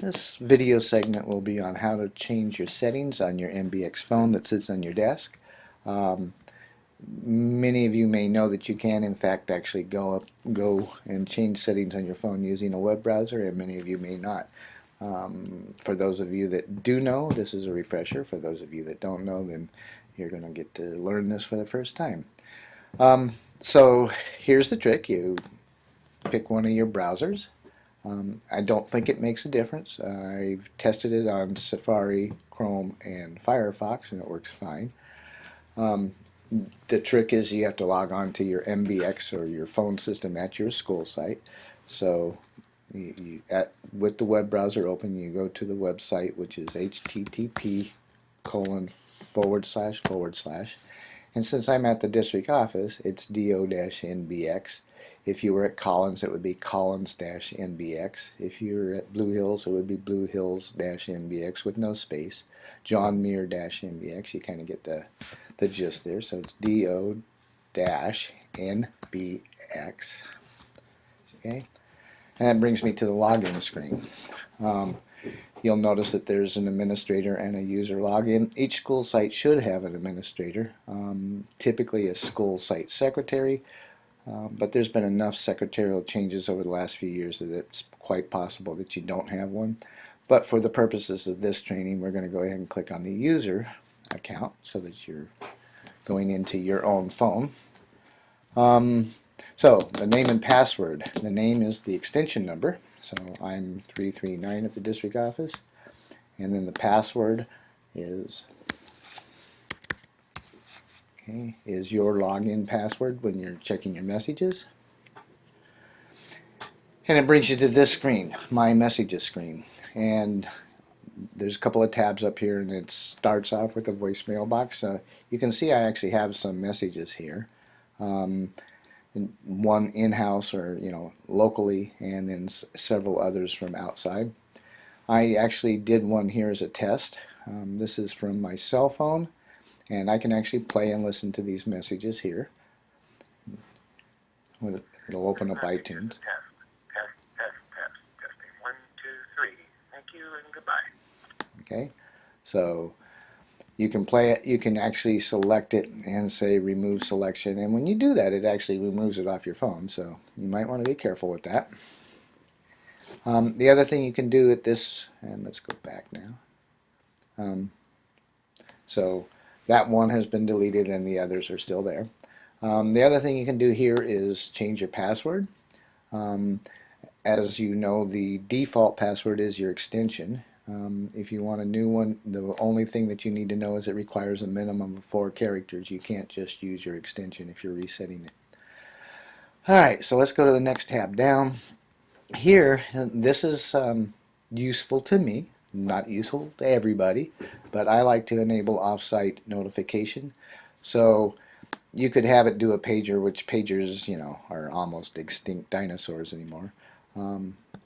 This video segment will be on how to change your settings on your NBX phone that sits on your desk. Many of you may know that you can in fact actually go and change settings on your phone using a web browser, and many of you may not. For those of you that do know, this is a refresher. For those of you that don't know, then you're going to get to learn this for the first time. So here's the trick. You pick one of your browsers. I don't think it makes a difference. I've tested it on Safari, Chrome, and Firefox, and it works fine. The trick is you have to log on to your NBX or your phone system at your school site. So with the web browser open, you go to the website, which is http://. And since I'm at the district office, it's do-nbx. If you were at Collins, it would be Collins-NBX. If you were at Blue Hills, it would be Blue Hills-NBX with no space. John Muir-NBX. You kind of get the gist there. So it's do-nbx. Okay, and that brings me to the login screen. You'll notice that there's an administrator and a user login. Each school site should have an administrator, typically a school site secretary, but there's been enough secretarial changes over the last few years that it's quite possible that you don't have one. But for the purposes of this training, we're going to go ahead and click on the user account so that you're going into your own phone. So the name and password. The name is the extension number. So I'm 339 at the district office, and then the password is your login password when you're checking your messages. And it brings you to this screen, My Messages screen, and there's a couple of tabs up here, and it starts off with a voicemail box. You can see I actually have some messages here. One in-house or locally, and then several others from outside. I actually did one here as a test. This is from my cell phone, and I can actually play and listen to these messages here. It'll open up iTunes. Testing 1, 2, 3. Thank you and goodbye. Okay, so you can play it, you can actually select it and say remove selection, and when you do that it actually removes it off your phone, so you might want to be careful with that. The other thing you can do at this, and let's go back now, so that one has been deleted and the others are still there. The other thing you can do here is change your password. As you know, the default password is your extension. If you want a new one, the only thing that you need to know is it requires a minimum of 4 characters. You can't just use your extension if you're resetting it. Alright, so let's go to the next tab down. Here, this is useful to me, not useful to everybody, but I like to enable offsite notification. So you could have it do a pager, which pagers, are almost extinct dinosaurs anymore.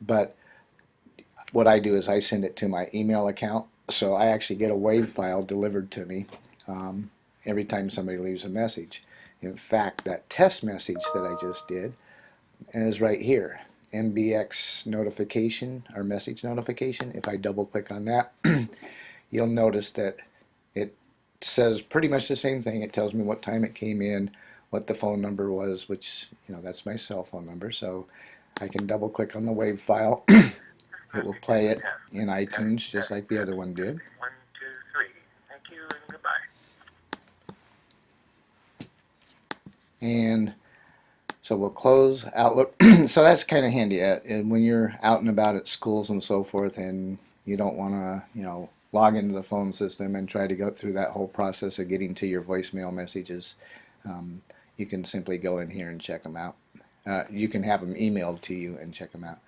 But what I do is I send it to my email account, so I actually get a WAV file delivered to me every time somebody leaves a message. In fact, that test message that I just did is right here, NBX notification or message notification. If I double click on that, you'll notice that it says pretty much the same thing. It tells me what time it came in, what the phone number was, which that's my cell phone number, so I can double click on the WAV file. It will play it in iTunes just like the other one did. 1, 2, 3. Thank you and goodbye. And so we'll close Outlook. So that's kind of handy when you're out and about at schools and so forth, and you don't want to, log into the phone system and try to go through that whole process of getting to your voicemail messages. You can simply go in here and check them out. You can have them emailed to you and check them out.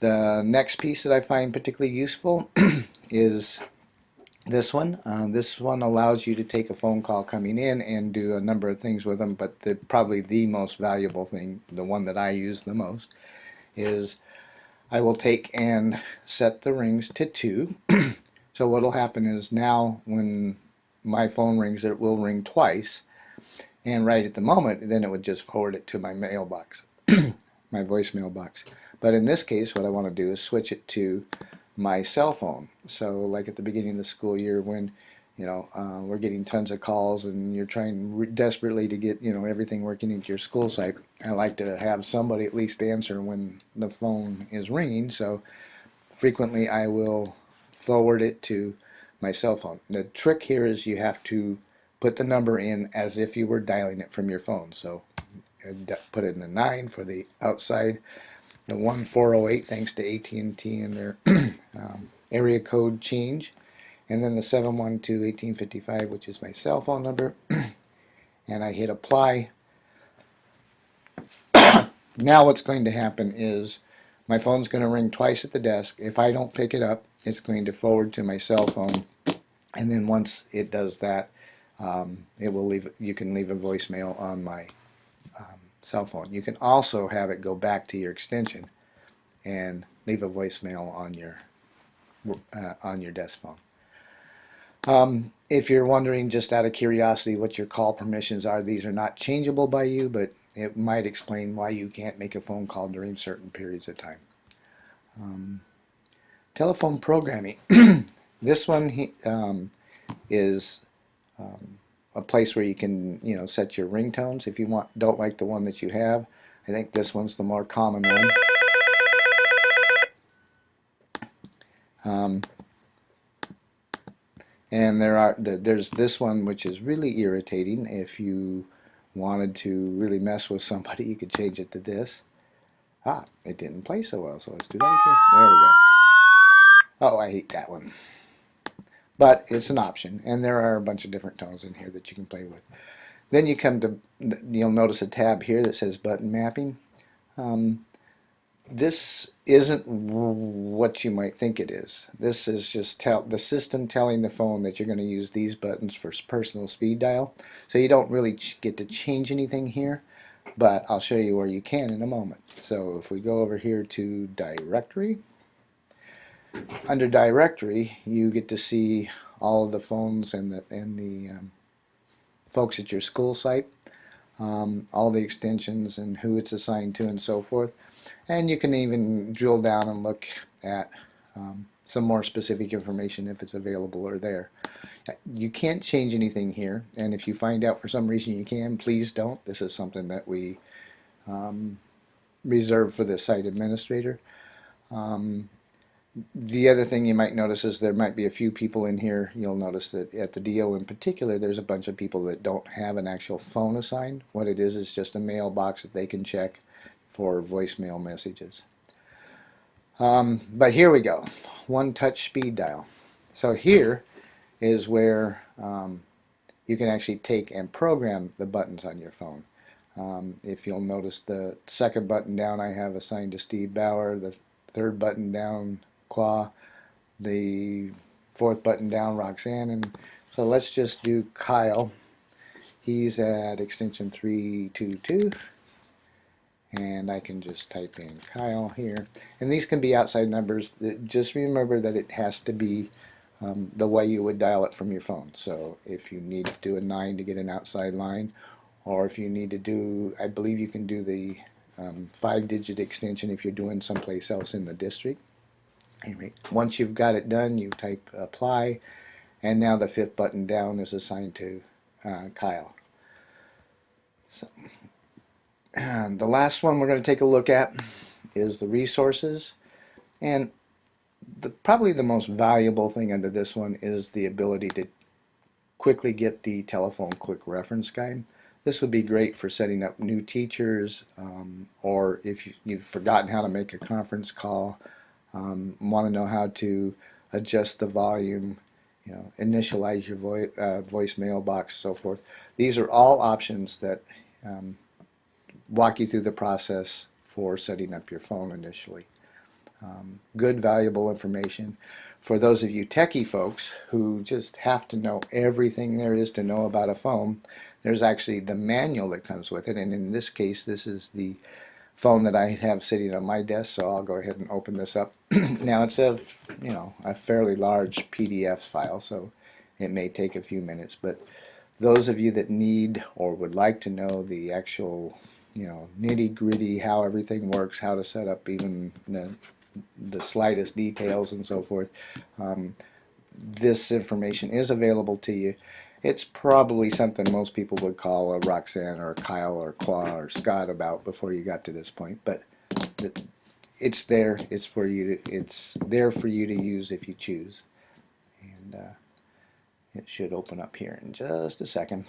The next piece that I find particularly useful is this one. This one allows you to take a phone call coming in and do a number of things with them, but probably the most valuable thing, the one that I use the most, is I will take and set the rings to 2. So what will happen is now when my phone rings, it will ring twice, and right at the moment then it would just forward it to my mailbox, my voicemail box. But in this case, what I want to do is switch it to my cell phone. So like at the beginning of the school year when we're getting tons of calls and you're trying desperately to get everything working at your school site, I like to have somebody at least answer when the phone is ringing. So frequently I will forward it to my cell phone. The trick here is you have to put the number in as if you were dialing it from your phone. So put in the 9 for the outside, the 1408 thanks to AT&T and their area code change, and then the 712-1855, which is my cell phone number, and I hit apply. Now what's going to happen is my phone's going to ring twice at the desk. If I don't pick it up, it's going to forward to my cell phone, and then once it does that, it will leave. You can leave a voicemail on my cell phone. You can also have it go back to your extension and leave a voicemail on your desk phone. If you're wondering, just out of curiosity, what your call permissions are, these are not changeable by you, but it might explain why you can't make a phone call during certain periods of time. Telephone programming. This one is a place where you can set your ringtones if you don't like the one that you have. I think this one's the more common one. And there's this one which is really irritating. If you wanted to really mess with somebody, you could change it to this. It didn't play so well, so let's do that again. There we go. Oh, I hate that one. But it's an option, and there are a bunch of different tones in here that you can play with. Then you'll notice a tab here that says button mapping. This isn't what you might think it is. This is just the system telling the phone that you're going to use these buttons for personal speed dial. So you don't really get to change anything here, but I'll show you where you can in a moment. So if we go over here to directory, under directory you get to see all of the phones and the folks at your school site, all the extensions and who it's assigned to and so forth. And you can even drill down and look at some more specific information if it's available or there. You can't change anything here, and if you find out for some reason you can, please don't. This is something that we reserve for the site administrator. The other thing you might notice is there might be a few people in here. You'll notice that at the DO in particular, there's a bunch of people that don't have an actual phone assigned. What it is just a mailbox that they can check for voicemail messages. But here we go. One touch speed dial. So here is where you can actually take and program the buttons on your phone. If you'll notice, the second button down I have assigned to Steve Bauer, the third button down Qua, the fourth button down Roxanne, and so let's just do Kyle. He's at extension 322, and I can just type in Kyle here, and these can be outside numbers. Just remember that it has to be the way you would dial it from your phone. So if you need to do a 9 to get an outside line, or if you need to do, I believe you can do the 5-digit extension if you're doing someplace else in the district. Anyway, once you've got it done, you type apply, and now the fifth button down is assigned to Kyle. So, the last one we're going to take a look at is the resources, and probably the most valuable thing under this one is the ability to quickly get the telephone quick reference guide. This would be great for setting up new teachers, or if you've forgotten how to make a conference call, want to know how to adjust the volume, initialize your voicemail box, so forth. These are all options that walk you through the process for setting up your phone initially. Good, valuable information. For those of you techie folks who just have to know everything there is to know about a phone, there's actually the manual that comes with it, and in this case this is the phone that I have sitting on my desk, so I'll go ahead and open this up. Now it's a fairly large PDF file, so it may take a few minutes, but those of you that need or would like to know the actual nitty-gritty, how everything works, how to set up even the the slightest details and so forth. This information is available to you. It's probably something most people would call a Roxanne or a Kyle or Qua or Scott about before you got to this point, but it's there. It's for you to. It's there for you to use if you choose, and it should open up here in just a second.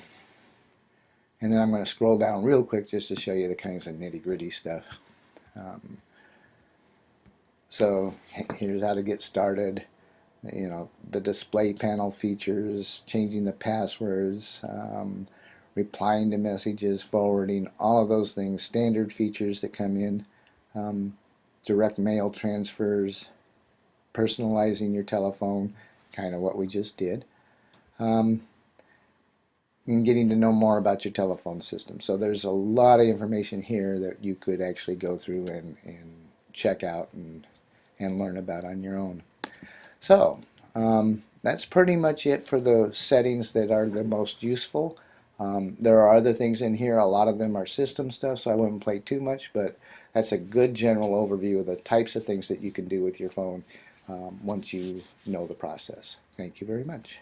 And then I'm going to scroll down real quick just to show you the kinds of nitty-gritty stuff. So here's how to get started. You know, the display panel features, changing the passwords, replying to messages, forwarding, all of those things, standard features that come in, direct mail transfers, personalizing your telephone, kind of what we just did, and getting to know more about your telephone system. So there's a lot of information here that you could actually go through and check out and learn about on your own. So that's pretty much it for the settings that are the most useful. There are other things in here. A lot of them are system stuff, so I wouldn't play too much, but that's a good general overview of the types of things that you can do with your phone once you know the process. Thank you very much.